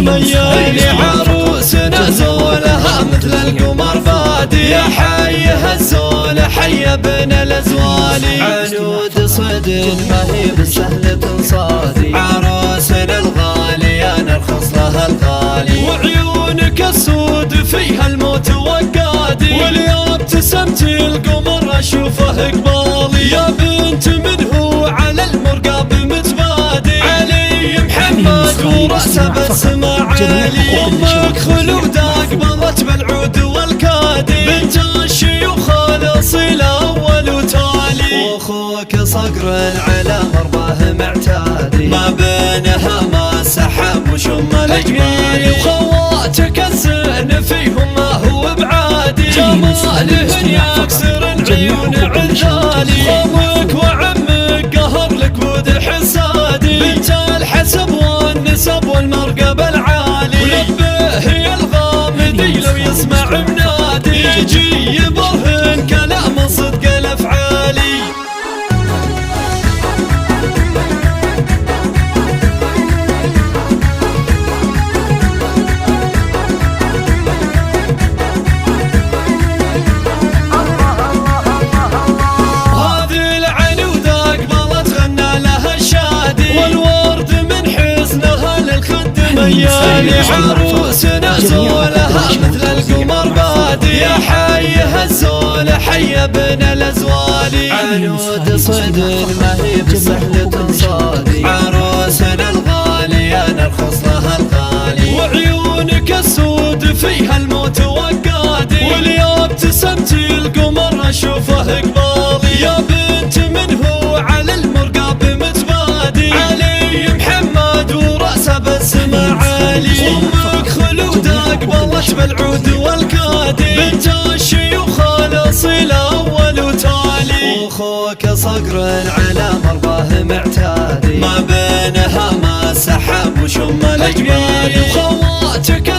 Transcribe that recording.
ميالي عروسنا زولها مثل القمر بادي يا حي الزول حي ابن الازوالي عنود صدق ما هي بالسهل تنصادي عروسنا الغالي انا ارخص لها الغالي وعيونك السود فيها الموت وقادي واليوم ابتسمتي القمر اشوفه قبالي يا بنت من هو على المرقاب متبادي علي محمد وراسه بالسما عالي امك خلودة قبلت بالعود والكادي بنت الشيوخ الاصيل اول وتالي واخوك صقر على مرضاه معتادي ما بينها ما سحب وشم الجمالي وخواتك الزين فيهم ما هو بعادي جمالهن يكسر عيون عذالي خوك وعمك قهر لك بود حسادي بنت الحسب والنسب والمرقب العالي ولبه يا الغامدي لو يسمع منادي يجي يبرهن كلام صدق الافعالي ميالي عروسنا زولها مثل القمر بادي يا حي الزول حي ابن الازوالي عنود صدق ما هي بالسهل تنصادي عروسنا الغالي انا ارخص لها الغالي وعيونك السود فيها الموت وقادي واليوم ابتسمتي القمر اشوفه قبالي يا بنت من هو على المرقاب متبادي علي محمد وراسه بالسما عالي امك خلودة قبلت بالعود والكادي بنت الشيوخ الاصيل اول وتالي واخوك صقر على مرضاه معتادي ما بينها ما سحب وشم الجمالي وخواتك